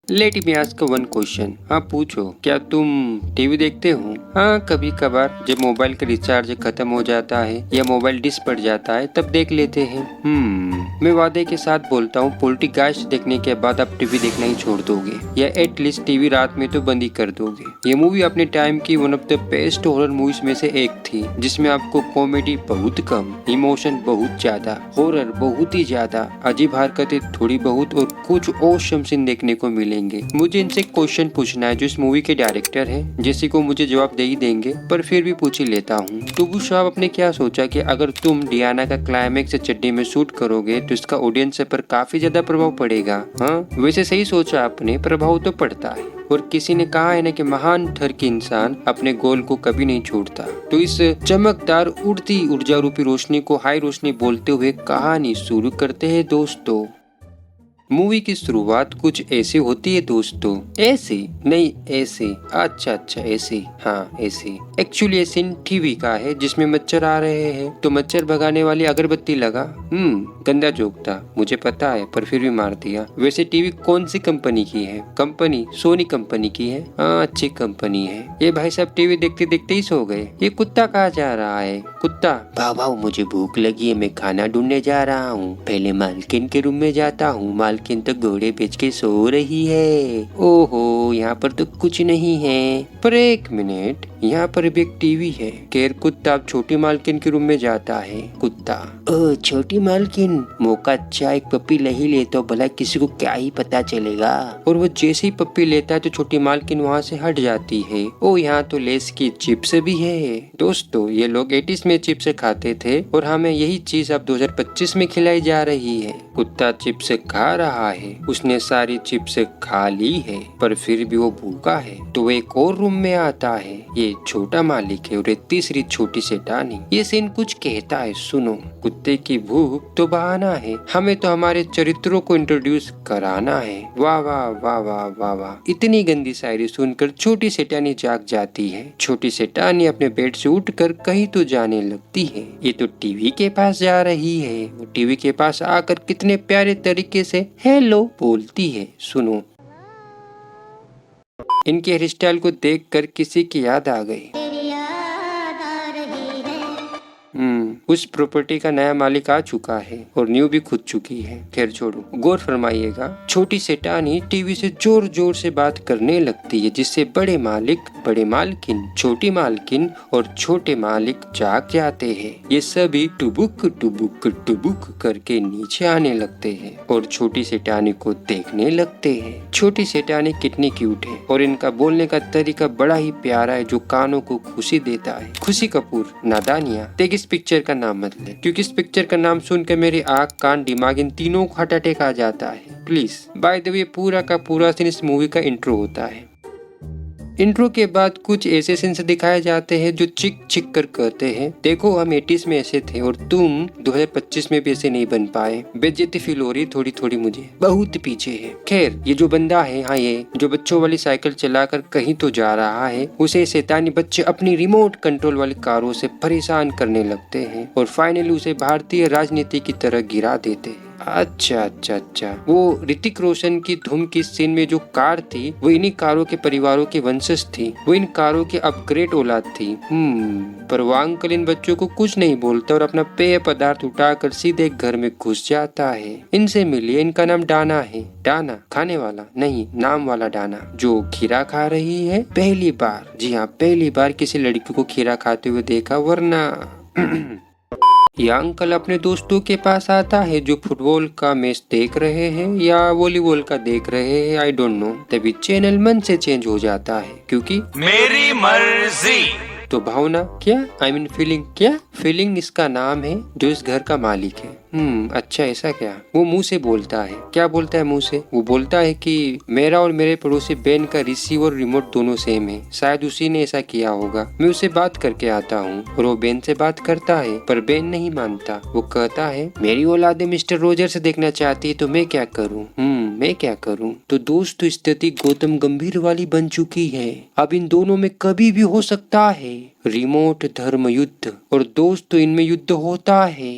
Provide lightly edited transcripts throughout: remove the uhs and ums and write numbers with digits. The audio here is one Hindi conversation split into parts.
Let me ask one question. हाँ पूछो, क्या तुम टीवी देखते हो? हाँ कभी कभार, जब मोबाइल का रिचार्ज खत्म हो जाता है या मोबाइल डिस पड़ जाता है तब देख लेते हैं। मैं वादे के साथ बोलता हूँ, पोल्टरगाइस्ट देखने के बाद आप टीवी देखना ही छोड़ दोगे, या एटलीस्ट टीवी रात में तो बंद ही कर दोगे। ये मूवी अपने टाइम की one of the best horror movies में से एक थी, जिसमें आपको कॉमेडी बहुत कम, इमोशन बहुत ज्यादा, हॉरर बहुत ही ज्यादा, अजीब हरकतें थोड़ी बहुत और कुछ ऑसम सीन देखने को मिलेंगे। मुझे इनसे क्वेश्चन पूछना है जो इस मूवी के डायरेक्टर हैं, जैसे को मुझे जवाब दे ही देंगे, पर फिर भी पूछ ही लेता हूँ। टुबू साहब, आपने क्या सोचा कि अगर तुम डियाना का क्लाइमेक्स चड्डी में शूट करोगे तो इसका ऑडियंस पर काफी ज्यादा प्रभाव पड़ेगा? हाँ वैसे सही सोचा आपने, प्रभाव तो पड़ता है। और किसी ने कहा है ना कि महान ठर के इंसान अपने गोल को कभी नहीं छोड़ता। तो इस चमकदार उड़ती ऊर्जा रूपी रोशनी को हाई रोशनी बोलते हुए कहानी शुरू करते हैं दोस्तों। मूवी की शुरुआत कुछ ऐसी होती है दोस्तों। ऐसे नहीं, ऐसे। अच्छा ऐसे। हाँ ऐसे। एक्चुअली ये सीन टीवी का है जिसमें मच्छर आ रहे हैं, तो मच्छर भगाने वाली अगरबत्ती लगा। गंदा जोक था, मुझे पता है, पर फिर भी मार दिया। वैसे टीवी कौन सी कंपनी की है? कंपनी सोनी कंपनी की है। हाँ अच्छी कंपनी है। ये भाई साहब टीवी देखते देखते ही सो गए। ये कुत्ता कहाँ जा रहा है? कुत्ता, भाव मुझे भूख लगी है, मैं खाना ढूंढने जा रहा हूँ, पहले मालकिन के रूम में जाता हूँ। मालकिन तो घोड़े बेच के सो रही है। ओहो, यहाँ पर तो कुछ नहीं है। पर एक मिनट, यहाँ पर भी एक टीवी है। खैर कुत्ता अब छोटी मालकिन के रूम में जाता है। कुत्ता, ओ छोटी मालकिन, मौका अच्छा, एक पप्पी ले ही ले तो भला किसी को क्या ही पता चलेगा। और वो जैसे ही पप्पी लेता है तो छोटी मालकिन वहाँ से हट जाती है। ओ यहाँ तो लेस की चिप्स भी है। दोस्तों ये लोग 80s में चिप्स खाते थे और हमें यही चीज अब 2025 में खिलाई जा रही है। कुत्ता चिप्स खा रहा है, उसने सारी चिप्स खा ली है, पर फिर भी वो भूखा है। तो वो एक और रूम में आता है। ये छोटा मालिक है और ये तीसरी छोटी सेठानी। ये सीन कुछ कहता है, सुनो। कुत्ते की भूख तो बहाना है, हमें तो हमारे चरित्रों को इंट्रोड्यूस कराना है। वाह वाह वाह वाह वाह वाह। इतनी गंदी शायरी सुनकर छोटी सेठानी जाग जाती है। छोटी सेठानी अपने बेड से उठकर कहीं तो जाने लगती है। ये तो टीवी के पास जा रही है। वो टीवी के पास आकर कितने प्यारे तरीके से हेलो बोलती है। सुनो, इनके हेयर स्टाइल को देखकर किसी की याद आ गई। उस प्रॉपर्टी का नया मालिक आ चुका है और न्यू भी खुद चुकी है। खैर छोड़ो, गौर फरमाइएगा। छोटी सेठानी टीवी से जोर जोर से बात करने लगती है, जिससे बड़े मालिक, बड़े मालकिन, छोटी मालकिन और छोटे मालिक जाग जाते हैं। ये सभी टुबुक टुबुक टुबुक करके नीचे आने लगते हैं और छोटी सेठानी को देखने लगते हैं। छोटी सेठानी कितनी क्यूट है और इनका बोलने का तरीका बड़ा ही प्यारा है, जो कानों को खुशी देता है। खुशी कपूर, नादानिया। देख इस पिक्चर का नाम मत ले, क्योंकि इस पिक्चर का नाम सुनकर मेरी आँख, कान, दिमाग इन तीनों को हार्ट अटैक आ जाता है। प्लीज, बाय द वे पूरा का पूरा सीन इस मूवी का इंट्रो होता है। इंट्रो के बाद कुछ ऐसे सीन्स दिखाए जाते हैं जो चिक चिक कर कहते हैं, देखो हम 80s में ऐसे थे और तुम 2025 में भी ऐसे नहीं बन पाए। बेइज्जती फील हो रही थोड़ी थोड़ी, मुझे बहुत पीछे है। खैर ये जो बंदा है, हाँ ये जो बच्चों वाली साइकिल चलाकर कहीं तो जा रहा है, उसे शैतानी बच्चे अपनी रिमोट कंट्रोल वाली कारों से परेशान करने लगते हैं और फाइनली उसे भारतीय राजनीति की तरह गिरा देते हैं। अच्छा, वो ऋतिक रोशन की धूम की सीन में जो कार थी वो इन्हीं कारों के परिवारों की वंशज थी। वो इन कारों की अपग्रेड औलाद थी। पर वो अंकल इन बच्चों को कुछ नहीं बोलता और अपना पेय पदार्थ उठाकर सीधे घर में घुस जाता है। इनसे मिलिए, इनका नाम डाना है। डाना खाने वाला नहीं, नाम वाला डाना, जो खीरा खा रही है पहली बार। जी हाँ, पहली बार किसी लड़की को खीरा खाते हुए देखा, वरना यह अंकल अपने दोस्तों के पास आता है जो फुटबॉल का मैच देख रहे हैं या वॉलीबॉल का देख रहे हैं, आई डोंट नो। तभी चैनल मन से चेंज हो जाता है, क्योंकि मेरी मर्जी। तो भावना क्या, आई मीन फीलिंग, क्या फीलिंग इसका नाम है जो इस घर का मालिक है। अच्छा ऐसा क्या? वो मुंह से बोलता है। क्या बोलता है मुंह से? वो बोलता है कि मेरा और मेरे पड़ोसी बेन का रिसीवर रिमोट दोनों सेम है, शायद उसी ने ऐसा किया होगा। मैं उससे बात करके आता हूँ। और वो बेन से बात करता है, पर बेन नहीं मानता। वो कहता है मेरी औलादे मिस्टर रोजर से देखना चाहती है, तो मैं क्या करूँ? मैं क्या करूँ? तो दोस्त स्थिति गौतम गंभीर वाली बन चुकी है। अब इन दोनों में कभी भी हो सकता है रिमोट धर्म युद्ध, और दोस्त तो इनमें युद्ध होता है।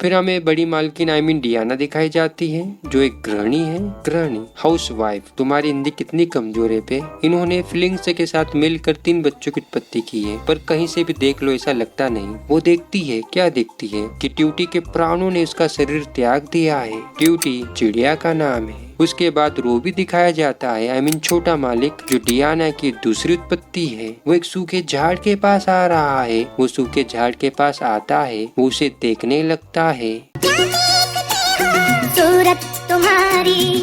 फिर हमें बड़ी मालकिन आई मीन डियाना दिखाई जाती है, जो एक गृहिणी है। गृहिणी हाउस वाइफ। तुम्हारी हिंदी कितनी कमजोर है पे। इन्होंने फीलिंग्स के साथ मिलकर 3 बच्चों की उत्पत्ति की है, पर कहीं से भी देख लो ऐसा लगता नहीं। वो देखती है, क्या देखती है कि ट्यूटी के प्राणों ने उसका शरीर त्याग दिया है। ट्यूटी चिड़िया का नाम है। उसके बाद रोबी दिखाया जाता है, आई मीन छोटा मालिक, जो डियाना की दूसरी उत्पत्ति है। वो एक सूखे झाड़ के पास आ रहा है। वो सूखे झाड़ के पास आता है, वो उसे देखने लगता है। सूरत तुम्हारी।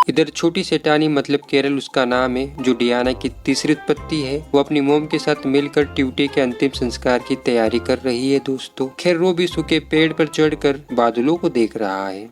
इधर छोटी सेठानी मतलब केरल उसका नाम है, जो डियाना की तीसरी उत्पत्ति है। वो अपनी मोम के साथ मिलकर ट्यूटी के अंतिम संस्कार की तैयारी कर रही है दोस्तों। खैर रोबी सूखे पेड़ पर चढ़कर बादलों को देख रहा है।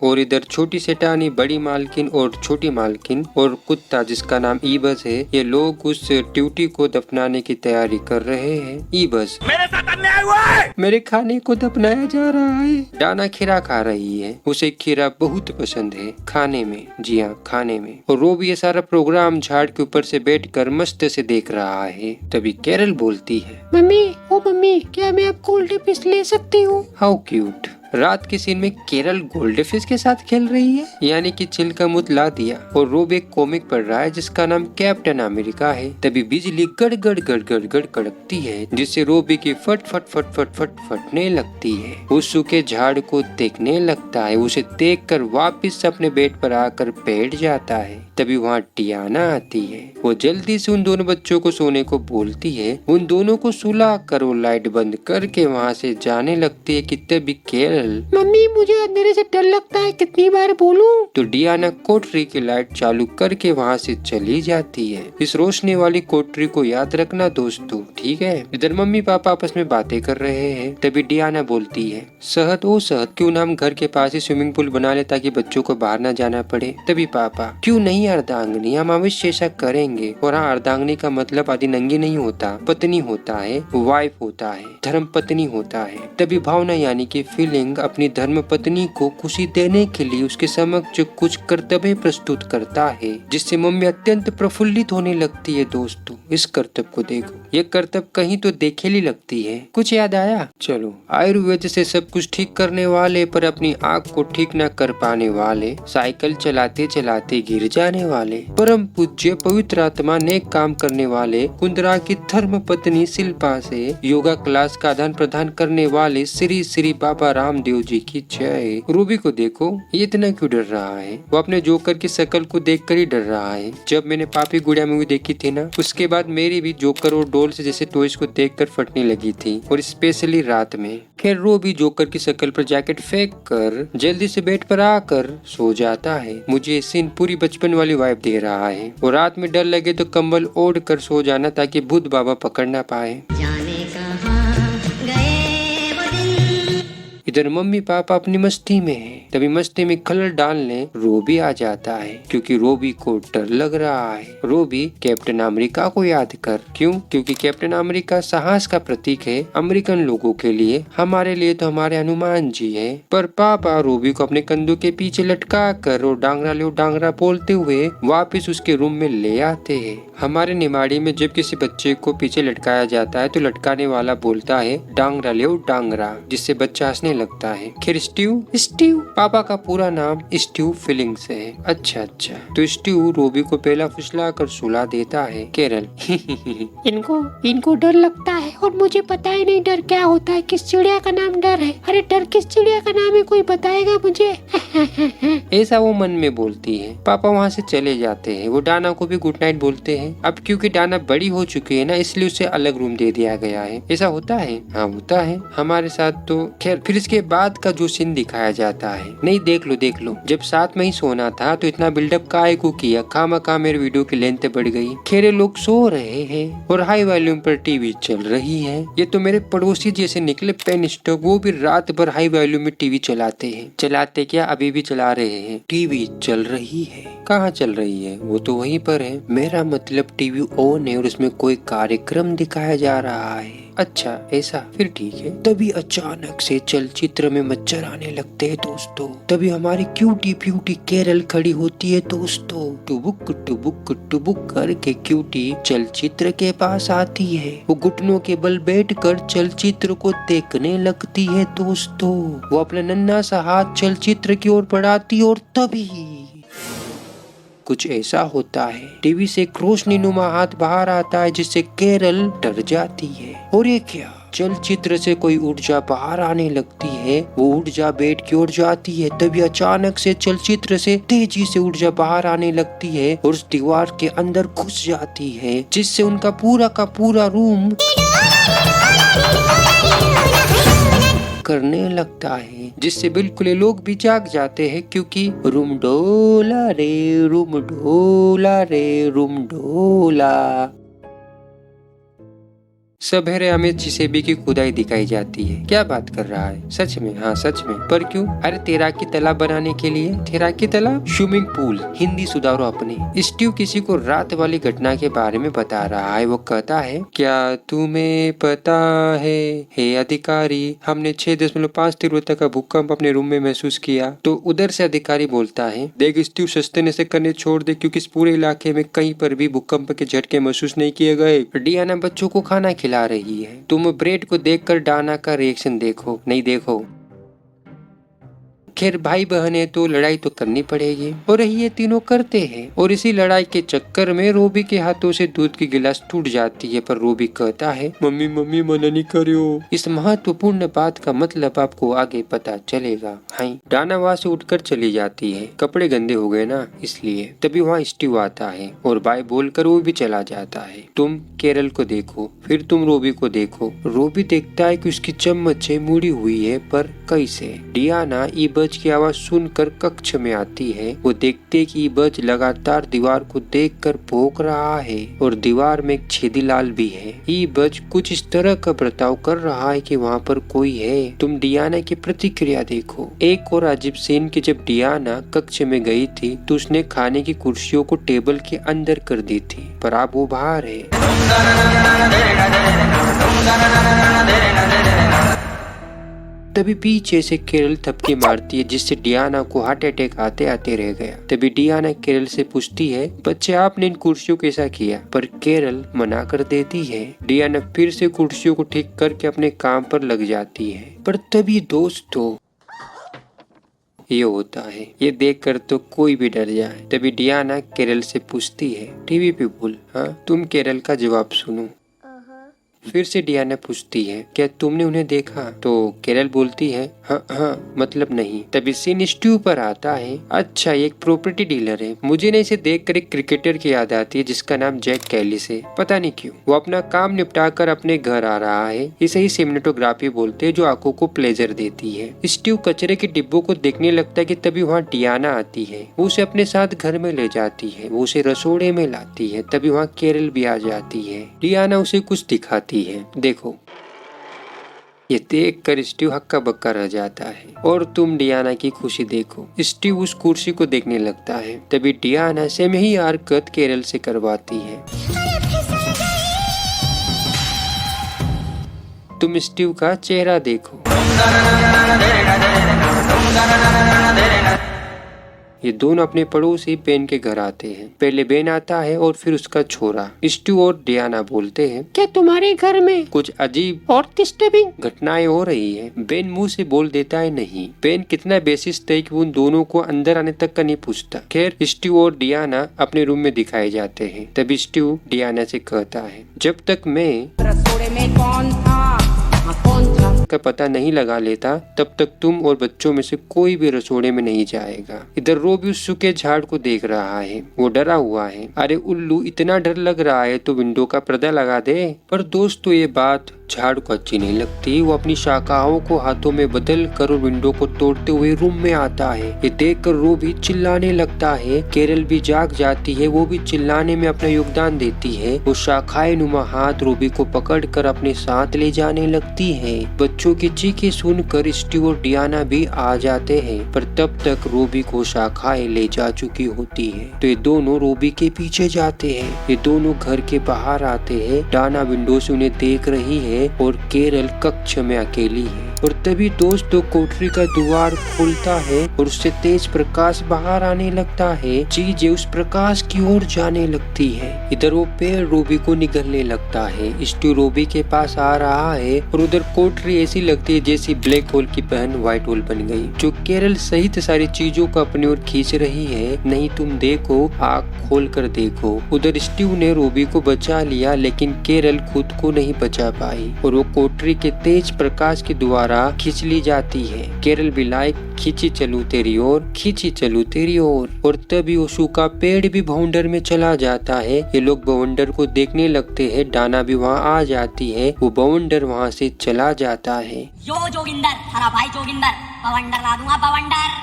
और इधर छोटी सेठानी, बड़ी मालकिन और छोटी मालकिन और कुत्ता जिसका नाम ईबस है, ये लोग उस ट्यूटी को दफनाने की तैयारी कर रहे हैं। ईबस, मेरे साथ अन्याय हुआ है। मेरे खाने को दफनाया जा रहा है। डाना खीरा खा रही है। उसे खीरा बहुत पसंद है खाने में। जी हाँ, खाने में। और रोबी ये सारा प्रोग्राम झाड़ के ऊपर से बैठकर मस्त से देख रहा है। तभी केरल बोलती है, मम्मी, ओ मम्मी, क्या मैं अब गोल्ड फिश ले सकती हूँ? How cute. रात के सीन में केरल गोल्डफिश के साथ खेल रही है, यानी कि चिल का मुंह ला दिया। और रोब एक कॉमिक पढ़ रहा है जिसका नाम कैप्टन अमेरिका है। तभी बिजली गड़ गड़ गड़ गड़ गड़ कड़कती है, जिससे रोबी की फट फट फट फट फट फटने लगती है। वो सूखे झाड़ को देखने लगता है। उसे देखकर वापिस अपने बेड पर आकर बैठ जाता है। तभी वहाँ डियाना आती है। वो जल्दी से उन दोनों बच्चों को सोने को बोलती है। उन दोनों को सुला कर वो लाइट बंद करके वहाँ से जाने लगती है कि तभी केरल, मम्मी मुझे अंधेरे से डर लगता है, कितनी बार बोलूं? तो डियाना कोठरी की लाइट चालू करके वहाँ से चली जाती है। इस रोशनी वाली कोठरी को याद रखना दोस्तों, ठीक है? इधर मम्मी पापा आपस में बातें कर रहे हैं। तभी डियाना बोलती है, शहद ओ शहद, क्यों ना हम घर के पास ही स्विमिंग पूल बना ले ताकि बच्चों को बाहर ना जाना पड़े। तभी पापा, क्यों नहीं अर्धांगिनी, हम अवश्य ऐसा करेंगे। और हाँ, अर्धांगिनी का मतलब आदि नंगी नहीं होता, पत्नी होता है, वाइफ होता है, धर्म पत्नी होता है। तभी भावना यानी कि फीलिंग अपनी धर्म पत्नी को खुशी देने के लिए उसके समक्ष कुछ कर्तव्य प्रस्तुत करता है, जिससे मम्मी अत्यंत प्रफुल्लित होने लगती है। दोस्तों इस कर्तव्य को देखो, ये कर्तव्य कहीं तो देखेली लगती है। कुछ याद आया? चलो, आयुर्वेद से सब कुछ ठीक करने वाले पर अपनी आँख को ठीक न कर पाने वाले, साइकिल चलाते चलाते गिर जाने वाले, परम पूज्य पवित्र आत्मा नेक काम करने वाले कुंदरा की धर्म पत्नी शिल्पा से योगा क्लास का आदान प्रदान करने वाले श्री श्री बाबा रामदेव जी की जय। रूबी को देखो, ये इतना क्यों डर रहा है? वो अपने जोकर की शक्ल को देखकर ही डर रहा है। जब मैंने पापी गुड़िया मूवी देखी थी ना, उसके बाद मेरी भी जोकर और डॉल से जैसे टॉयज को देखकर फटने लगी थी, और स्पेशली रात में। खैर रूबी जोकर की शक्ल पर जैकेट फेंक कर जल्दी से बेड पर आकर सो जाता है। मुझे सीन पूरी बचपन वाली वाइब दे रहा है। और रात में डर लगे तो कंबल ओढ़ कर सो जाना ताकि भूत बाबा पकड़ ना पाए। इधर मम्मी पापा अपनी मस्ती में है। तभी मस्ती में खलल डालने रोबी आ जाता है, क्योंकि रोबी को डर लग रहा है। रोबी कैप्टन अमेरिका को याद कर। क्यों? क्योंकि कैप्टन अमेरिका साहस का प्रतीक है अमेरिकन लोगों के लिए। हमारे लिए तो हमारे हनुमान जी है। पर पापा रोबी को अपने कंधों के पीछे लटका कर और डांगरा ले डांगरा बोलते हुए वापिस उसके रूम में ले आते हैं। हमारे निमाड़ी में जब किसी बच्चे को पीछे लटकाया जाता है तो लटकाने वाला बोलता है डांगरा ले डांगरा, जिससे बच्चा हंसने लगता है। खैर स्टीव पापा का पूरा नाम स्टीव फीलिंग्स है। अच्छा, तो स्टीव रोबी को पहला फुसला कर सुला देता है। केरल इनको डर लगता है और मुझे पता ही नहीं डर क्या होता है। किस चिड़िया का नाम डर है? अरे डर किस चिड़िया का नाम है, कोई बताएगा मुझे? ऐसा वो मन में बोलती है। पापा वहाँ से चले जाते हैं। वो डाना को भी गुड नाइट बोलते हैं। अब क्योंकि डाना बड़ी हो चुकी है ना, इसलिए उसे अलग रूम दे दिया गया है। ऐसा होता है? हाँ होता है हमारे साथ तो। खैर फिर इसके बाद का जो सीन दिखाया जाता है, नहीं देख लो, जब साथ में ही सोना था तो इतना बिल्डअप काहे को किया? खामखा मेरे वीडियो की लेंथ बढ़ गई। खेरे लोग सो रहे हैं और हाई वॉल्यूम पर टीवी चल रही है। ये तो मेरे पड़ोसी जैसे निकले पेन स्टॉक, वो भी रात भर हाई वॉल्यूम में टीवी चलाते हैं। चलाते क्या, अभी भी चला रहे हैं। टीवी चल रही है। कहाँ चल रही है? वो तो वहीं पर है। मेरा मतलब टीवी ऑन है और उसमें कोई कार्यक्रम दिखाया जा रहा है। अच्छा ऐसा, फिर ठीक है। तभी अचानक से चलचित्र चित्र में मच्छर आने लगते हैं दोस्तों। तभी हमारी क्यूटी फ्यूटी केरल खड़ी होती है दोस्तों। टुबुक टुबुक टुबुक करके क्यूटी चलचित्र के पास आती है। वो घुटनों के बल बैठकर चलचित्र को देखने लगती है दोस्तों। वो अपना नन्हा सा हाथ चलचित्र की ओर बढ़ाती और तभी कुछ ऐसा होता है, टीवी से एक रोशनीनुमा हाथ बाहर आता है जिससे केरल डर जाती है। और ये क्या, चलचित्र से कोई ऊर्जा बाहर आने लगती है। वो ऊर्जा बेड की ओर जाती है। तभी अचानक से चलचित्र से तेजी से ऊर्जा बाहर आने लगती है और उस दीवार के अंदर घुस जाती है, जिससे उनका पूरा का पूरा रूम करने लगता है, जिससे बिल्कुल ये लोग भी जाग जाते हैं, क्योंकि रूम डोला रे, रूम डोला रे, रूम डोला। सवेरे हमें जिसेबी की खुदाई दिखाई जाती है। क्या बात कर रहा है? सच में? हाँ सच में। पर क्यों? अरे तैराकी तालाब बनाने के लिए। तैराकी तालाब, स्विमिंग पूल, हिंदी सुधारो अपने। स्टीव किसी को रात वाली घटना के बारे में बता रहा है। वो कहता है, क्या तुम्हें पता है हे अधिकारी, हमने 6.5 तीव्रता का भूकंप अपने रूम में महसूस किया। तो उधर से अधिकारी बोलता है, देख स्टीव, सस्ते से करने छोड़ दे, क्योंकि इस पूरे इलाके में कहीं पर भी भूकंप के झटके महसूस नहीं किए गए। डियाना बच्चों को खाना खिला रही है। तुम ब्रेड को देखकर डाना का रिएक्शन देखो, नहीं देखो। खैर भाई बहन है तो लड़ाई तो करनी पड़ेगी, और ये तीनों करते हैं। और इसी लड़ाई के चक्कर में रूबी के हाथों से दूध की गिलास टूट जाती है। पर रूबी कहता है, मम्मी मम्मी मना नहीं करियो। इस महत्वपूर्ण बात का मतलब आपको आगे पता चलेगा। हाँ, डाना वहाँ से उठकर चली जाती है। कपड़े गंदे हो गए ना, इसलिए। तभी वहाँ स्टीव आता है और बाय बोलकर वो भी चला जाता है। तुम केरल को देखो, फिर तुम रूबी को देखो। रूबी देखता है कि उसकी चम्मचें मुड़ी हुई है, पर कैसे? डियाना ईबज की आवाज सुनकर कक्ष में आती है। वो देखते कि ईबज लगातार दीवार को देखकर भौंक रहा है और दीवार में एक छेदी लाल भी है। ईबज कुछ इस तरह का बर्ताव कर रहा है कि वहाँ पर कोई है। तुम डियाना की प्रतिक्रिया देखो। एक और अजीब सीन कि जब डियाना कक्ष में गई थी तो उसने खाने की कुर्सियों को टेबल के अंदर कर दी थी, पर अब वो बाहर है। तभी पीछे से केरल थपकी मारती है, जिससे डियाना को हार्ट अटैक आते आते रह गया। तभी डियाना केरल से पूछती है, बच्चे आपने इन कुर्सियों को कैसा किया? पर केरल मना कर देती है। डियाना फिर से कुर्सियों को ठीक करके अपने काम पर लग जाती है। पर तभी दोस्तों ये होता है, ये देखकर तो कोई भी डर जाए। तभी डियाना केरल से पूछती है, टीवी पे बोल, हाँ तुम केरल का जवाब सुनो। फिर से डियाना पूछती है, क्या तुमने उन्हें देखा? तो केरल बोलती है, हाँ हाँ, मतलब नहीं। तभी सीन स्टीव पर आता है। अच्छा, ये एक प्रॉपर्टी डीलर है। मुझे ना इसे देखकर एक क्रिकेटर की याद आती है जिसका नाम जैक कैलिस है। पता नहीं क्यों वो अपना काम निपटाकर अपने घर आ रहा है। इसे ही सिनेमेटोग्राफी बोलते हैं, जो आंखों को प्लेजर देती है। स्टीव कचरे के डिब्बों को देखने लगता है कि तभी वहाँ डियाना आती है। वो उसे अपने साथ घर में ले जाती है। वो उसे रसोड़े में लाती है। तभी वहाँ केरल भी आ जाती है। डियाना उसे कुछ दिखाती है। देखो, ये देख कर स्टीव हक्का बक्का रह जाता है। और तुम डियाना की खुशी देखो। स्टीव उस कुर्सी को देखने लगता है। तभी डियाना सेम ही हरकत केरल से करवाती है। तुम स्टीव का चेहरा देखो। ये दोनों अपने पड़ोसी बेन के घर आते हैं। पहले बेन आता है और फिर उसका छोरा। स्टीव और डियाना बोलते हैं, क्या तुम्हारे घर में कुछ अजीब और डिस्टर्बिंग घटनाएं हो रही है? बेन मुंह से बोल देता है, नहीं। बेन कितना बेसिस है कि उन दोनों को अंदर आने तक का नहीं पूछता। खैर, स्टीव और डियाना अपने रूम में दिखाए जाते हैं। तभी स्टीव डियाना से कहता है, जब तक मैं रसोड़े में कौन था का पता नहीं लगा लेता, तब तक तुम और बच्चों में से कोई भी रसोड़े में नहीं जाएगा। इधर रोबी उस सूखे झाड़ को देख रहा है। वो डरा हुआ है। अरे उल्लू, इतना डर लग रहा है तो विंडो का पर्दा लगा दे। पर दोस्तों, ये बात झाड़ को अच्छी नहीं लगती। वो अपनी शाखाओं को हाथों में बदल कर विंडो को तोड़ते हुए रूम में आता है। ये देखकर रोबी चिल्लाने लगता है। केरल भी जाग जाती है। वो भी चिल्लाने में अपना योगदान देती है। वो शाखाएं नुमा हाथ रोबी को पकड़कर अपने साथ ले जाने लगती है। बच्चों की चीखें सुनकर स्टीव और डियाना भी आ जाते हैं, पर तब तक रोबी को शाखाएं ले जा चुकी होती है। तो ये दोनों रोबी के पीछे जाते हैं। ये दोनों घर के बाहर आते हैं। डाना विंडो से उन्हें देख रही है और केरल कक्ष में अकेली है। और तभी दोस्तों कोठरी का द्वार खुलता है और उससे तेज प्रकाश बाहर आने लगता है। चीजें उस प्रकाश की ओर जाने लगती है। इधर वो पेड़ रूबी को निगलने लगता है। स्टू रूबी के पास आ रहा है और उधर कोठरी ऐसी लगती है जैसी ब्लैक होल की बहन व्हाइट होल बन गई, जो केरल सहित सारी चीजों को अपनी ओर खींच रही है। नहीं तुम देखो, आँख खोल कर देखो। उधर स्टीव ने रूबी को बचा लिया, लेकिन केरल खुद को नहीं बचा पाई और वो कोठरी के तेज प्रकाश के द्वारा खींच ली जाती है। केरल भी लाइक खींची चलू तेरी ओर, खींची चलू तेरी ओर। और तभी वो सूखा पेड़ भी भवंडर में चला जाता है। ये लोग भवंडर को देखने लगते हैं। डाना भी वहाँ आ जाती है। वो भवंडर वहाँ से चला जाता है। यो जोगिंदर, हरा भाई जोगिंदर, भवंडर ला दूंगा भवंडर।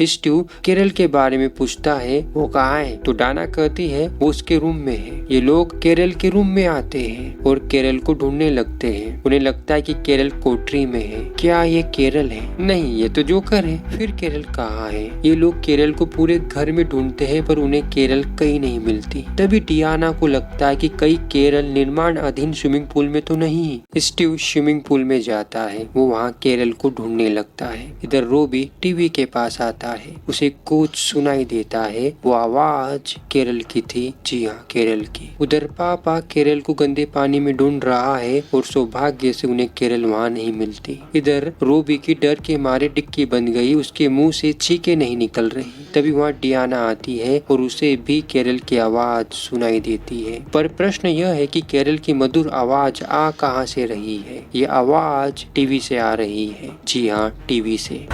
स्टू केरल के बारे में पूछता है, वो कहाँ है? तो डाना कहती है वो उसके रूम में है। ये लोग केरल के रूम में आते हैं और केरल को ढूंढने लगते हैं। उन्हें लगता है कि केरल कोठरी में है। क्या ये केरल है? नहीं, ये तो जोकर है। फिर केरल कहाँ है? ये लोग केरल को पूरे घर में ढूंढते हैं पर उन्हें केरल कहीं नहीं मिलती। तभी डियाना को लगता है कि कहीं केरल निर्माण अधीन स्विमिंग पूल में तो नहीं। स्टीव स्विमिंग पूल में जाता है। वो वहाँ केरल को ढूंढने लगता है। इधर रूबी टीवी के पास आता है। उसे कुछ सुनाई देता है। वो आवाज केरल की थी। जी हाँ, केरल की। उधर पापा केरल को गंदे पानी में ढूंढ रहा है और सौभाग्य से उन्हें केरल वहाँ नहीं मिलती। इधर रूबी की डर के मारे डिक्की बन गई। उसके मुंह से छींके नहीं निकल रही। तभी वहाँ डियाना आती है और उसे भी केरल की आवाज सुनाई देती है। पर प्रश्न यह है कि केरल की मधुर आवाज आ कहाँ से रही है? ये आवाज टीवी से आ रही है। जी हाँ, टीवी से।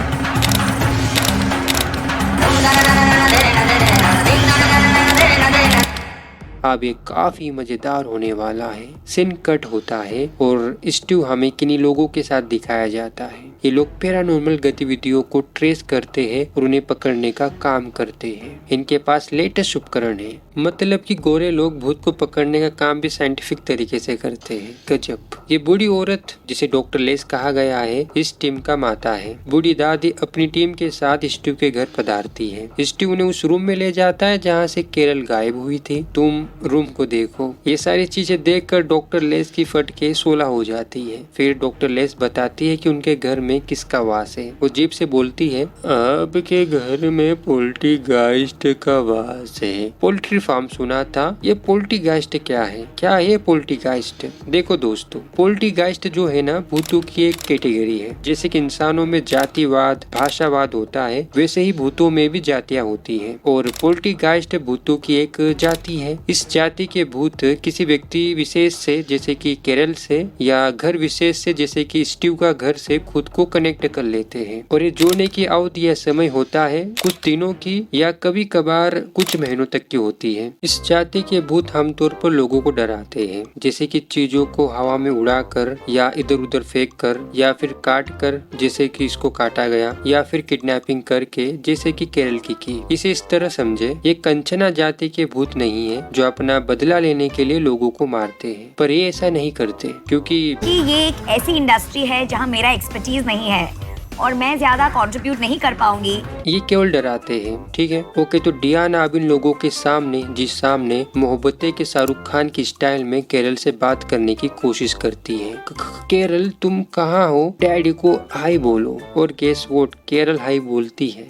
अब ये काफी मजेदार होने वाला है। सीन कट होता है और स्टीव हमें किन्हीं लोगों के साथ दिखाया जाता है। ये लोग पैरानॉर्मल गतिविधियों को ट्रेस करते हैं और उन्हें पकड़ने का काम करते हैं। इनके पास लेटेस्ट उपकरण है। मतलब कि गोरे लोग भूत को पकड़ने का काम भी साइंटिफिक तरीके से करते हैं। गजब। ये बूढ़ी औरत जिसे डॉक्टर लेस कहा गया है, इस टीम का माता है। बूढ़ी दादी अपनी टीम के साथ स्टीव के घर पधारती है। स्टीव उन्हें उस रूम में ले जाता है जहाँ से केरल गायब हुई थी। तुम रूम को देखो। ये सारी चीजें देखकर डॉक्टर लेस की फटके 16 हो जाती है। फिर डॉक्टर लेस बताती है कि उनके घर में किसका वास है। वो जीप से बोलती है, आपके घर में पोल्ट्रीगाइस्ट का वास है। पोल्ट्री फार्म सुना था। ये पोल्ट्रीगाइस्ट क्या है? क्या है पोल्ट्रीगाइस्ट? देखो दोस्तों, पोल्ट्रीगाइस्ट जो है ना, भूतों की एक कैटेगरी है। जैसे कि इंसानों में जातिवाद, भाषावाद होता है, वैसे ही भूतों में भी जातियां होती है और पोल्ट्रीगाइस्ट भूतों की एक जाति है। इस जाति के भूत किसी व्यक्ति विशेष से, जैसे कि केरल से, या घर विशेष से, जैसे कि स्टीव का घर से, खुद को कनेक्ट कर लेते हैं। और ये जोड़ने की अवधि या समय होता है कुछ दिनों की या कभी कभार कुछ महीनों तक की होती है। इस जाति के भूत आमतौर पर लोगों को डराते हैं, जैसे कि चीजों को हवा में उड़ाकर या इधर उधर फेंक कर या फिर काट कर, जैसे कि इसको काटा गया, या फिर किडनैपिंग करके, जैसे कि केरल की। इसे इस तरह समझे, ये कंचना जाति के भूत नहीं है जो अपना बदला लेने के लिए लोगों को मारते हैं। पर ये ऐसा नहीं करते क्योंकि ये एक ऐसी इंडस्ट्री है जहाँ मेरा एक्सपर्टीज नहीं है और मैं ज्यादा कंट्रीब्यूट नहीं कर पाऊंगी। ये केवल डराते हैं। ठीक है, ओके। तो डियाना अब इन लोगों के सामने, जिस सामने मोहब्बतें के शाहरुख खान की स्टाइल में केरल से बात करने की कोशिश करती है। केरल तुम कहाँ हो? डैडी को हाई बोलो। और गेस व्हाट, केरल हाई बोलती है।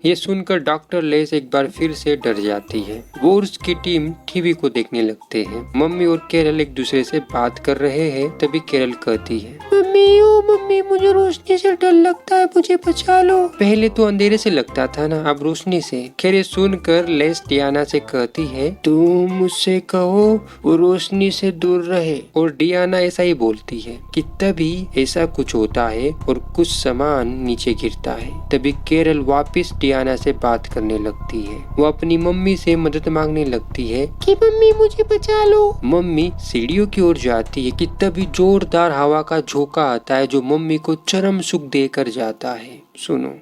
ये सुनकर डॉक्टर लेस एक बार फिर से डर जाती है। वो और उसकी टीम टीवी को देखने लगते हैं। मम्मी और केरल एक दूसरे से बात कर रहे हैं। तभी केरल कहती है, मम्मी, ओ मम्मी, मुझे रोशनी से डर लगता है, मुझे बचा लो। पहले तो अंधेरे से लगता था ना, अब रोशनी से। खैर ये सुनकर लेस डियाना से कहती है, तुम मुझसे कहो वो रोशनी से दूर रहे। और डियाना ऐसा ही बोलती है कि तभी ऐसा कुछ होता है और कुछ सामान नीचे गिरता है। तभी केरल वापिस डियाना से बात करने लगती है। वो अपनी मम्मी से मदद मांगने लगती है कि मम्मी मुझे बचा लो। मम्मी सीढ़ियों की ओर जाती है कि तभी जोरदार हवा का झोंका आता है जो मम्मी को चरम सुख देकर जाता है। सुनो,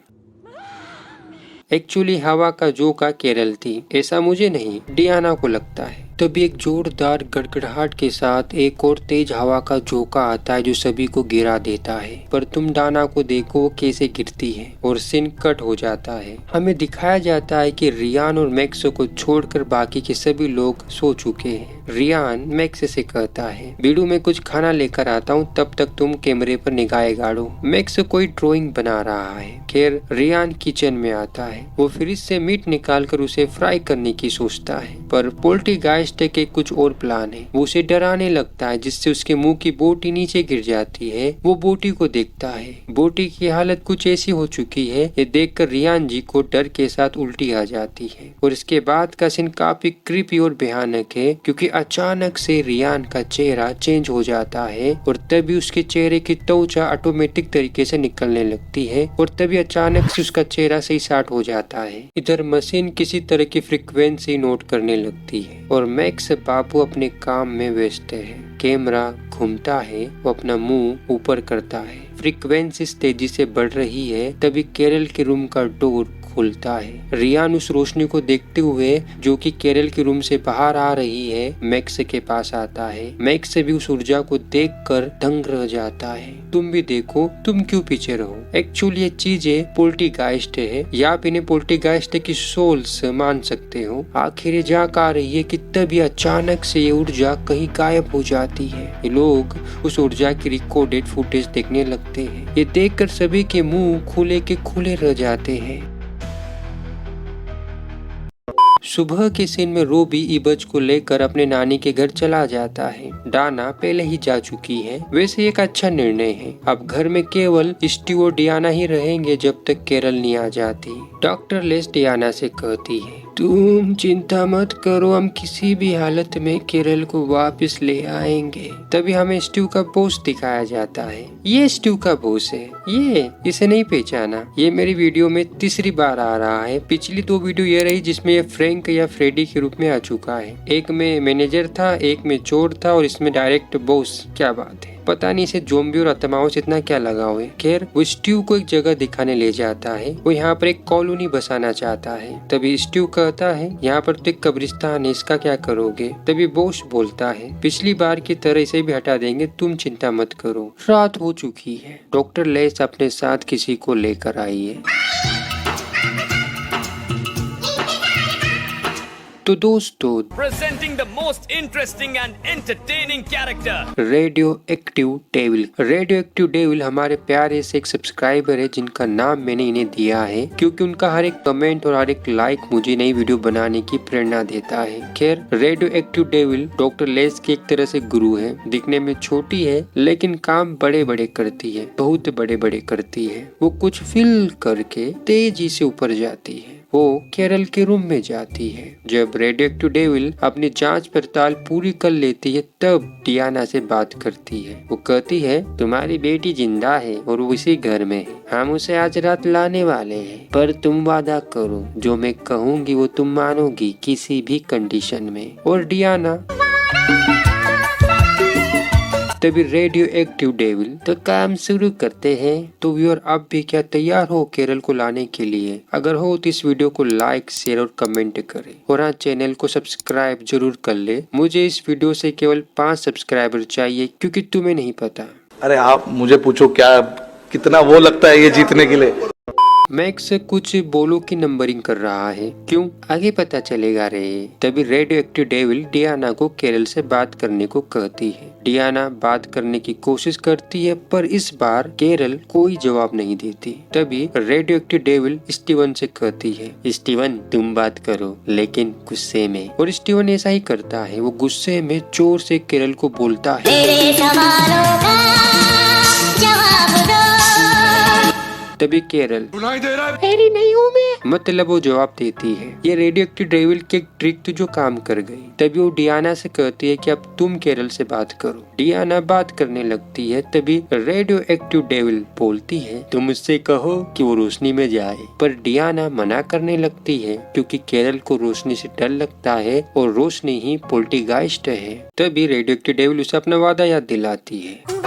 एक्चुअली हवा का झोंका केरल थी, ऐसा मुझे नहीं, डियाना को लगता है। तभी एक जोरदार गड़गड़ाहट के साथ एक और तेज हवा का झोंका आता है जो सभी को गिरा देता है। पर तुम डाना को देखो वो कैसे गिरती है और सीन कट हो जाता है। हमें दिखाया जाता है कि रियान और मैक्स को छोड़कर बाकी के सभी लोग सो चुके हैं। रियान मैक्स से कहता है, बीड़ू में कुछ खाना लेकर आता हूँ, तब तक तुम कैमरे पर निगाहें गाड़ो। मैक्स कोई ड्राइंग बना रहा है। खैर रियान किचन में आता है। वो फ्रिज से मीट निकालकर उसे फ्राई करने की सोचता है, पर पोल्टरगाइस्ट के कुछ और प्लान है। वो उसे डराने लगता है जिससे उसके मुंह की बोटी नीचे गिर जाती है। वो बोटी को देखता है। बोटी की हालत कुछ ऐसी हो चुकी है, ये देखकर रियान जी को डर के साथ उल्टी आ जाती है। और इसके बाद का सीन काफी क्रीपी और भयानक है, क्योंकि अचानक से रियान का चेहरा चेंज हो जाता है और तभी उसके चेहरे की त्वचा ऑटोमेटिक तरीके से निकलने लगती है और तभी अचानक से उसका चेहरा सही साट हो जाता है। इधर मशीन किसी तरह की फ्रीक्वेंसी नोट करने लगती है और मैक्स बाबू अपने काम में व्यस्त है। कैमरा घूमता है, वो अपना मुंह ऊपर करता है। फ्रीक्वेंसी तेजी से बढ़ रही है। तभी केरल के रूम का डोर खुलता है। रियान उस रोशनी को देखते हुए जो कि केरल के रूम से बाहर आ रही है मैक्स के पास आता है। मैक्स भी उस ऊर्जा को देखकर दंग रह जाता है। तुम भी देखो, तुम क्यों पीछे रहो। एक्चुअली ये चीजें पोल्टरगाइस्ट है, या आप इन्हें पोल्टरगाइस्ट की सोल्स मान सकते हो। आखिर ये जाग आ रही है कि तभी अचानक से ये ऊर्जा कहीं गायब हो जाती है। ये लोग उस ऊर्जा की रिकॉर्डेड फुटेज देखने लगते हैं। ये देखकर सभी के मुंह खुले के खुले रह जाते हैं। सुबह के सीन में रोबी इबज को लेकर अपने नानी के घर चला जाता है। डाना पहले ही जा चुकी है। वैसे एक अच्छा निर्णय है। अब घर में केवल स्टीव और डियाना ही रहेंगे जब तक केरल नहीं आ जाती। डॉक्टर लेस डियाना से कहती है, तुम चिंता मत करो, हम किसी भी हालत में केरल को वापस ले आएंगे। तभी हमें स्टीव का बॉस दिखाया जाता है। ये स्टीव का बॉस है। ये इसे नहीं पहचाना। ये मेरी वीडियो में तीसरी बार आ रहा है। पिछली 2 वीडियो ये रही जिसमें ये फ्रैंक या फ्रेडी के रूप में आ चुका है। एक में मैनेजर था, एक में चोर था और इसमें डायरेक्ट बॉस। क्या बात है, पता नहीं इसे ज़ॉम्बी और आत्माओं से इतना क्या लगाव है। खैर वो स्टीव को एक जगह दिखाने ले जाता है। वो यहाँ पर एक कॉलोनी बसाना चाहता है। तभी स्टीव कहता है, यहाँ पर तो एक कब्रिस्तान है, इसका क्या करोगे। तभी बॉस बोलता है, पिछली बार की तरह इसे भी हटा देंगे, तुम चिंता मत करो। रात हो चुकी है। डॉक्टर लेस अपने साथ किसी को लेकर आई है। तो दोस्तों, presenting the most interesting and entertaining character, radio active devil. Radio active devil हमारे प्यारे से एक सब्सक्राइबर है जिनका नाम मैंने इन्हें दिया है, क्योंकि उनका हर एक कमेंट और हर एक लाइक मुझे नई वीडियो बनाने की प्रेरणा देता है। खैर radio active devil doctor less की एक तरह से गुरु है। दिखने में छोटी है लेकिन काम बड़े बड़े करती है, बहुत बड़े बड़े करती है। वो कुछ फील करके तेजी से ऊपर जाती है। वो केरल के रूम में जाती है। जब रेडियो एक्टिव डेविल अपनी जांच पड़ताल पूरी कर लेती है तब डियाना से बात करती है। वो कहती है, तुम्हारी बेटी जिंदा है और वो इसी घर में है। हम उसे आज रात लाने वाले हैं, पर तुम वादा करो जो मैं कहूँगी वो तुम मानोगी किसी भी कंडीशन में। और डियाना तभी रेडियो एक्टिव डेविल तो काम शुरू करते हैं। तो व्यूअर आप भी क्या तैयार हो केरल को लाने के लिए? अगर हो तो इस वीडियो को लाइक शेयर और कमेंट करें और हाँ चैनल को सब्सक्राइब जरूर कर ले। मुझे इस वीडियो से केवल 5 सब्सक्राइबर चाहिए, क्योंकि तुम्हें नहीं पता। अरे आप मुझे पूछो क्या कितना वो लगता है ये जीतने के लिए। मैक्स कुछ बोलो की नंबरिंग कर रहा है। क्यों, आगे पता चलेगा रे। तभी रेडियो एक्टिव डेविल डियाना को केरल से बात करने को कहती है। डियाना बात करने की कोशिश करती है, पर इस बार केरल कोई जवाब नहीं देती। तभी रेडियो एक्टिव डेविल स्टीवन से कहती है, स्टीवन तुम बात करो लेकिन गुस्से में। और स्टीवन ऐसा ही करता है। वो गुस्से में जोर से केरल को बोलता है, तभी केरल मेरी नहीं हूँ मैं, मतलब वो जवाब देती है। ये रेडियो एक्टिव डेविल की एक ट्रिक तो जो काम कर गई। तभी वो डियाना से कहती है कि अब तुम केरल से बात करो। डियाना बात करने लगती है। तभी रेडियो एक्टिव डेविल बोलती है, तुम उससे कहो कि वो रोशनी में जाए। पर डियाना मना करने लगती है क्योंकि केरल को रोशनी से डर लगता है और रोशनी ही पोल्टरगाइस्ट है। तभी रेडियो एक्टिव डेविल उसे अपना वादा याद दिलाती है।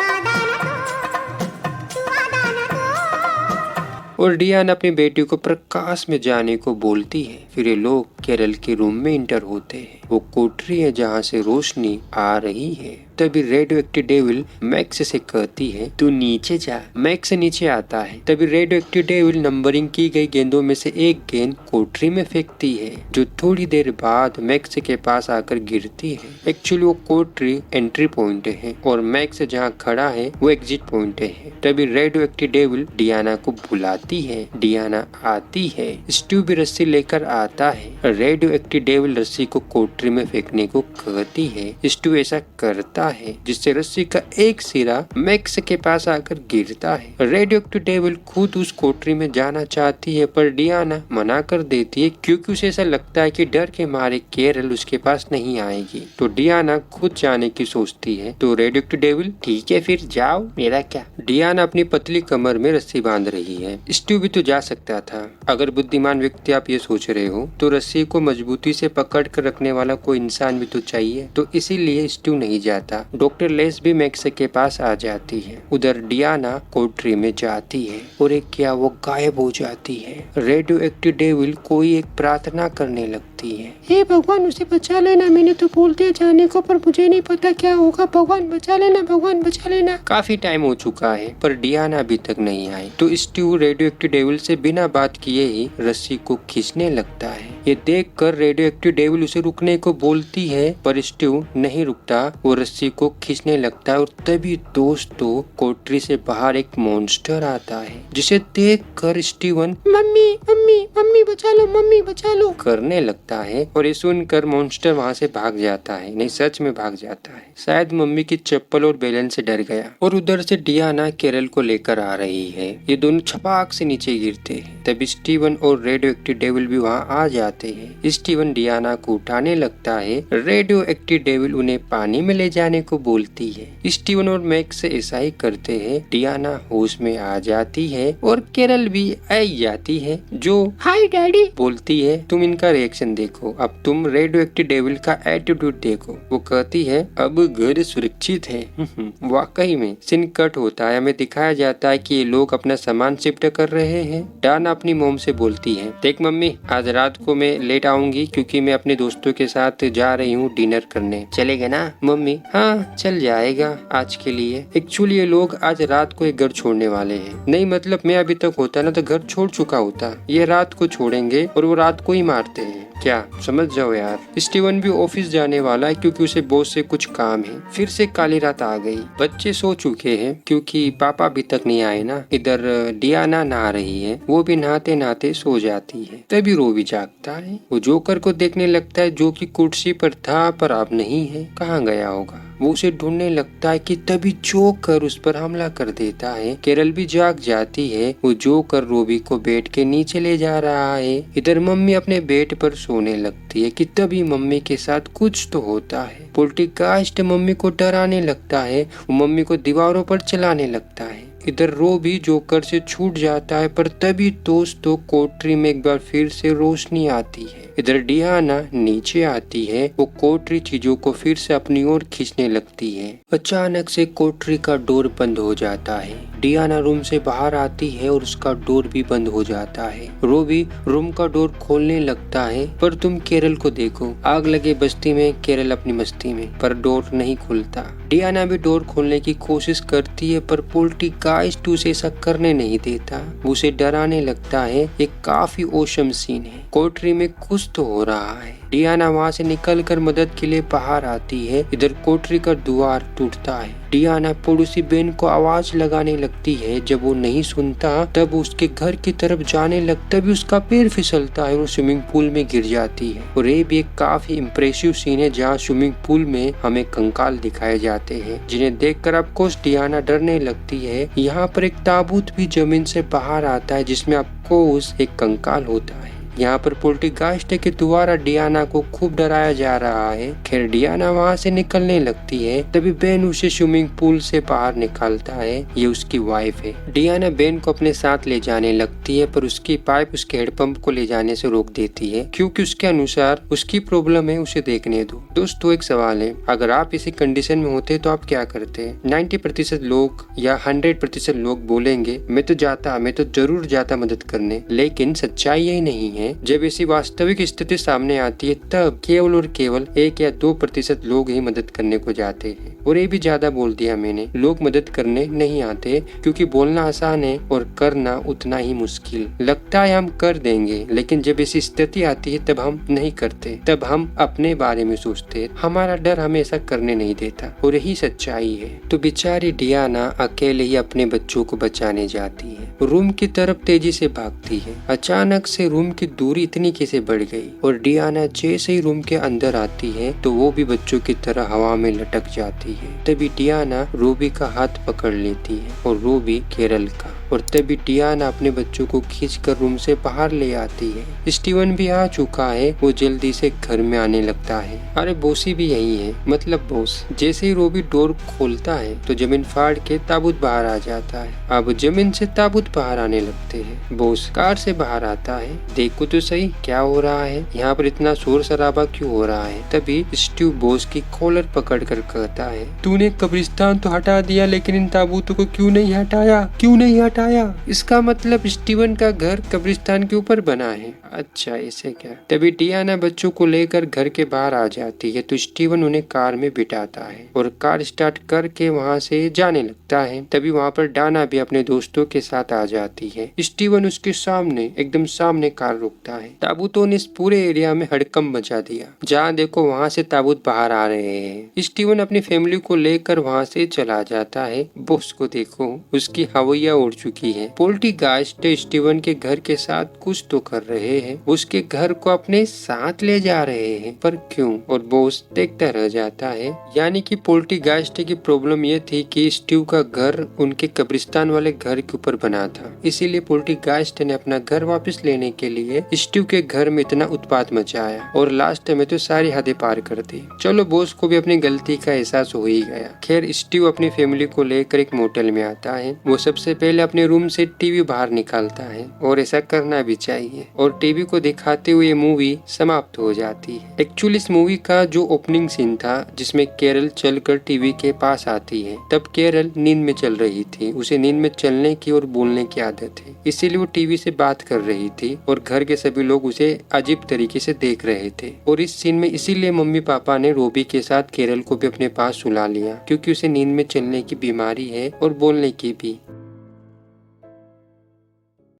और डियाना अपनी बेटी को प्रकाश में जाने को बोलती है। फिर ये लोग केरल के रूम में इंटर होते हैं। वो कोठरी है जहाँ से रोशनी आ रही है। तभी रेडियो एक्टिव डेविल मैक्स से कहती है तू नीचे जा। मैक्स नीचे आता है। तभी रेडियो एक्टिव डेविल नंबरिंग की गई गेंदों में से एक गेंद कोठरी में फेंकती है, जो थोड़ी देर बाद मैक्स के पास आकर गिरती है। एक्चुअली वो कोठरी एंट्री पॉइंट है और मैक्स जहाँ खड़ा है वो एग्जिट पॉइंट है। तभी रेडियो एक्टिव डेविल डियाना को बुलाती है। डियाना आती है। स्टीव भी रस्सी लेकर आता है। रेडियो एक्टिव डेविल रस्सी को कोठरी में फेंकने को कहती है। स्टीव ऐसा करता है जिससे रस्सी का एक सिरा मैक्स के पास आकर गिरता है। रेडियो एक्टिव डेविल खुद उस कोठरी में जाना चाहती है पर डियाना मना कर देती है क्योंकि उसे ऐसा लगता है कि डर के मारे केरल उसके पास नहीं आएगी। तो डियाना खुद जाने की सोचती है। तो रेडियो एक्टिव डेविल ठीक है फिर जाओ, मेरा क्या। डियाना अपनी पतली कमर में रस्सी बांध रही है। स्टीव भी तो जा सकता था। अगर बुद्धिमान व्यक्ति आप ये सोच रहे हो तो रस्सी को मजबूती से पकड़ कर रखने वाला कोई इंसान भी तो चाहिए, तो इसीलिए स्टीव नहीं जाता। डॉक्टर लेस भी मैक्स के पास आ जाती है। उधर डियाना कोठरी में जाती है और एक क्या वो गायब हो जाती है। रेडियो एक्टिव डेविल कोई एक प्रार्थना करने लगती है। हे भगवान उसे बचा लेना, मैंने तो बोल दिया जाने को पर मुझे नहीं पता क्या होगा, भगवान बचा लेना, भगवान बचा लेना। काफी टाइम हो चुका है पर डियाना अभी तक नहीं आई। तो स्टीव रेडियो एक्टिव डेविल से बिना बात किए ही रस्सी को खींचने लगता है। ये देखकर रेडियो एक्टिव डेविल उसे रुकने को बोलती है पर स्टीव नहीं रुकता। वो रस्सी को खींचने लगता है और तभी दोस्तों कोठरी से बाहर एक मॉन्स्टर आता है, जिसे देखकर स्टीवन मम्मी मम्मी मम्मी बचा लो, मम्मी बचा लो करने लगता है। और ये सुनकर मॉन्स्टर वहाँ से भाग जाता है। नहीं, सच में भाग जाता है। शायद मम्मी की चप्पल और बेलन से डर गया। और उधर से डियाना केरल को लेकर आ रही है। ये दोनों छपाक से नीचे गिरते हैं। तभी स्टीवन और रेडियो एक्टिव डेविल भी वहाँ आ जाते हैं। स्टीवन डियाना को उठाने लगता है। रेडियो एक्टिव डेविल उन्हें पानी में ले जाने को बोलती है। स्टीवन और मैक्स ऐसा ही करते हैं। डियाना होश में आ जाती है और केरल भी आ जाती है, जो हाय डैडी बोलती है। तुम इनका रिएक्शन देखो, अब तुम रेडियो एक्टिव डेविल का एटीट्यूड देखो। वो कहती है अब घर सुरक्षित है। वाकई में सीन कट होता है। हमें दिखाया जाता है कि ये लोग अपना सामान शिफ्ट कर रहे हैं। डाना अपनी मॉम से बोलती है देख मम्मी, आज रात को मैं लेट आऊंगी क्योंकि मैं अपने दोस्तों के साथ जा रही हूँ डिनर करने। चलेगा ना मम्मी? हाँ चल जाएगा आज के लिए। एक्चुअली ये लोग आज रात को एक घर छोड़ने वाले हैं। नहीं मतलब मैं अभी तक होता ना तो घर छोड़ चुका होता। ये रात को छोड़ेंगे और वो रात को ही मारते हैं। क्या समझ जाओ यार। स्टीवन भी ऑफिस जाने वाला है क्योंकि उसे बॉस से कुछ काम है। फिर से काली रात आ गई। बच्चे सो चुके हैं क्योंकि पापा अभी तक नहीं आए ना। इधर डियाना नहा रही है, वो भी नहाते नहाते सो जाती है। तभी रो भी जागता है। वो जोकर को देखने लगता है जो कि कुर्सी पर था पर अब नहीं है। कहाँ गया होगा? वो उसे ढूंढने लगता है कि तभी जोकर उस पर हमला कर देता है। केरल भी जाग जाती है। वो जोकर रोबी को बेड के नीचे ले जा रहा है। इधर मम्मी अपने बेड पर सोने लगती है कि तभी मम्मी के साथ कुछ तो होता है। पोल्टरगाइस्ट मम्मी को डराने लगता है। वो मम्मी को दीवारों पर चलाने लगता है। इधर रोबी जोकर से छूट जाता है पर तभी दोस्तों कोठरी में एक बार फिर से रोशनी आती है। इधर डियाना नीचे आती है। वो कोठरी चीजों को फिर से अपनी ओर खींचने लगती है। अचानक से कोठरी का डोर बंद हो जाता है। डियाना रूम से बाहर आती है और उसका डोर भी बंद हो जाता है। रोबी रूम का डोर खोलने लगता है पर तुम केरल को देखो, आग लगे बस्ती में केरल अपनी मस्ती में, पर डोर नहीं खुलता। डियाना भी डोर खोलने की कोशिश करती है पर पोल्टरगाइस्ट उसे ऐसा करने नहीं देता। वो उसे डराने लगता है। एक काफी ओशम सीन है। कोठरी में कुछ तो हो रहा है। डियाना वहाँ से निकलकर मदद के लिए बाहर आती है। इधर कोठरी का द्वार टूटता है। डियाना पड़ोसी बेन को आवाज लगाने लगती है। जब वो नहीं सुनता तब उसके घर की तरफ जाने लगता भी उसका पैर फिसलता है और स्विमिंग पूल में गिर जाती है। और ये भी एक काफी इम्प्रेसिव सीन है जहाँ स्विमिंग पूल में हमें कंकाल दिखाए जाते हैं, जिन्हें देखकर आपको डियाना डरने लगती है। यहाँ पर एक ताबूत भी जमीन से बाहर आता है जिसमें आपको एक कंकाल होता है। यहाँ पर पोल्टरगाइस्ट के द्वारा डियाना को खूब डराया जा रहा है। खैर डियाना वहाँ से निकलने लगती है, तभी बेन उसे स्विमिंग पूल से बाहर निकालता है। ये उसकी वाइफ है। डियाना बेन को अपने साथ ले जाने लगती है, पर उसकी पाइप उसके हेडपंप को ले जाने से रोक देती है, क्योंकि उसके अनुसार उसकी प्रॉब्लम है, उसे देखने दो। दोस्तों एक सवाल है, अगर आप इसी कंडीशन में होते तो आप क्या करते? 90% लोग या 100% लोग बोलेंगे मैं तो जाता, मैं तो जरूर जाता मदद करने। लेकिन सच्चाई यही नहीं है। जब ऐसी वास्तविक स्थिति सामने आती है तब केवल और केवल 1 या 2% लोग ही मदद करने को जाते हैं। और ये भी ज्यादा बोल दिया मैंने, लोग मदद करने नहीं आते, क्योंकि बोलना आसान है और करना उतना ही मुश्किल। लगता है हम कर देंगे, लेकिन जब ऐसी स्थिति आती है तब हम नहीं करते, तब हम अपने बारे में सोचते। हमारा डर हमें ऐसा करने नहीं देता, और यही सच्चाई है। तो बेचारी डियाना अकेले ही अपने बच्चों को बचाने जाती है, रूम की तरफ तेजी से भागती है। अचानक से रूम की दूरी इतनी कैसे बढ़ गई, और डियाना जैसे ही रूम के अंदर आती है तो वो भी बच्चों की तरह हवा में लटक जाती है। तभी डियाना रूबी का हाथ पकड़ लेती है, और रूबी केरल का। और तभी डियाना अपने बच्चों को खींचकर रूम से बाहर ले आती है। स्टीवन भी आ चुका है, वो जल्दी से घर में आने लगता है। अरे बोसी भी यही है, मतलब बॉस। जैसे ही रूबी डोर खोलता है तो जमीन फाड़ के ताबूत बाहर आ जाता है। अब जमीन से ताबूत बाहर आने लगते हैं। बॉस कार से बाहर आता है। देखो तो सही क्या हो रहा है, यहाँ पर इतना शोर शराबा क्यों हो रहा है? तभी स्टीव बॉस की कॉलर पकड़ कर कहता है, तूने कब्रिस्तान तो हटा दिया, लेकिन इन ताबूतों को क्यों नहीं हटाया? क्यों नहीं हटाया? इसका मतलब स्टीवन का घर कब्रिस्तान के ऊपर बना है। अच्छा ऐसे क्या? तभी डियाना बच्चों को लेकर घर के बाहर आ जाती है, तो स्टीवन उन्हें कार में बिठाता है और कार स्टार्ट करके वहाँ से जाने लगता है। तभी वहाँ पर डाना भी अपने दोस्तों के साथ आ जाती है। स्टीवन उसके सामने, एकदम सामने कार रुकता है। ताबूतों ने इस पूरे एरिया में हड़कंप मचा दिया। जहाँ देखो वहाँ से ताबूत बाहर आ रहे हैं। स्टीवन अपनी फैमिली को लेकर वहाँ से चला जाता है। बॉस को देखो, उसकी हवैया उड़ चुकी है। पोल्टरगाइस्ट स्टीवन के घर के साथ कुछ तो कर रहे हैं, उसके घर को अपने साथ ले जा रहे हैं, पर क्यों? और बॉस देखता रह जाता है। यानी कि पोल्टरगाइस्ट की प्रॉब्लम ये थी कि स्टीव का घर उनके कब्रिस्तान वाले घर के ऊपर बना था, इसीलिए पोल्टरगाइस्ट ने अपना घर वापस लेने के लिए स्टीव के घर में इतना उत्पात मचाया और लास्ट में तो सारी हदें पार कर दी। चलो बॉस को भी अपनी गलती का एहसास हो ही गया। खैर स्टीव अपनी फैमिली को लेकर एक मोटेल में आता है। वो सबसे पहले अपने रूम से टीवी बाहर निकालता है, और ऐसा करना भी चाहिए। और टीवी को दिखाते हुए मूवी समाप्त हो जाती है। एक्चुअली इस मूवी का जो ओपनिंग सीन था, जिसमें केरल चलकर टीवी के पास आती है, तब केरल नींद में चल रही थी। उसे नींद में चलने की और बोलने की आदत है, इसीलिए वो टीवी से बात कर रही थी और घर के सभी लोग उसे अजीब तरीके से देख रहे थे। और इस सीन में इसीलिए मम्मी पापा ने रूबी के साथ केरल को भी अपने पास सुला लिया, क्योंकि उसे नींद में चलने की बीमारी है और बोलने की भी।